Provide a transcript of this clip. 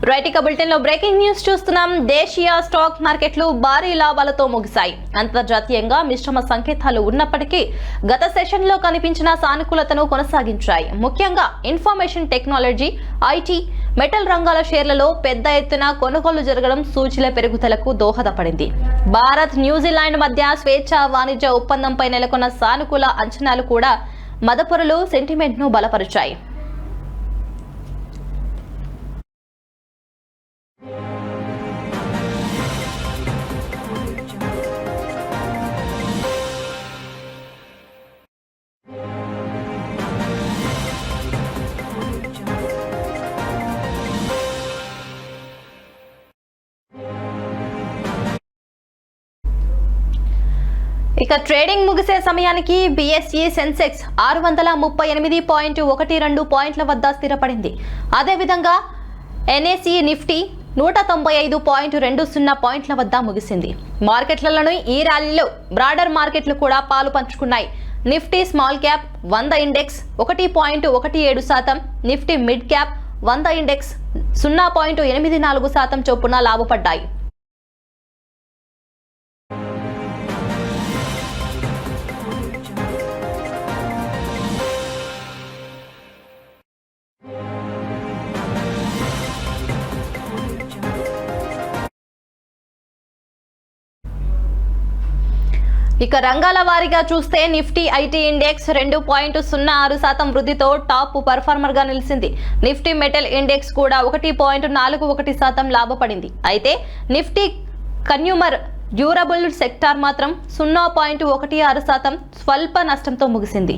Right ఇక bulletin లో breaking news చూస్తున్నాం. దేశీయ స్టాక్ మార్కెట్లు భారీ లాభాలతో ముగిశాయి. అంతర్జాతీయంగా మిశ్రమ సంకేతాలు ఉన్నప్పటికీ గత సెషన్ లో కనిపించిన సానుకూలతను కొనసాగించాయి. ముఖ్యంగా ఇన్ఫర్మేషన్ టెక్నాలజీ, ఐటీ, మెటల్ రంగాల షేర్లలో పెద్ద ఎత్తున కొనుగోలు జరగడం సూచీల పెరుగుదలకు దోహదపడింది. భారత్, న్యూజిలాండ్ మధ్య స్వేచ్ఛా వాణిజ్య ఒప్పందంపై నెలకొన్న సానుకూల అంచనాలు కూడా మదుపరులు సెంటిమెంట్ ను బలపరిచాయి. ఇక ట్రేడింగ్ ముగిసే సమయానికి బీఎస్ఈ సెన్సెక్స్ 638.12 పాయింట్ల వద్ద స్థిరపడింది. అదేవిధంగా ఎన్ఎస్ఈ నిఫ్టీ 195.20 పాయింట్ల వద్ద ముగిసింది. మార్కెట్లలోని ఈ ర్యాలీలో బ్రాడర్ మార్కెట్లు కూడా పాలు పంచుకున్నాయి. Nifty small cap 100 index 1.17%, Nifty mid cap 100 index 0.84% చొప్పున లాభపడ్డాయి. ఇక రంగాల వారీగా చూస్తే నిఫ్టీ ఐటీ ఇండెక్స్ 2.06% వృద్ధితో టాప్ పర్ఫార్మర్ గా నిలిచింది. నిఫ్టీ మెటల్ ఇండెక్స్ కూడా 1.41% లాభపడింది. అయితే నిఫ్టీ కన్యూమర్ డ్యూరబుల్ సెక్టార్ మాత్రం 0.16% స్వల్ప నష్టంతో ముగిసింది.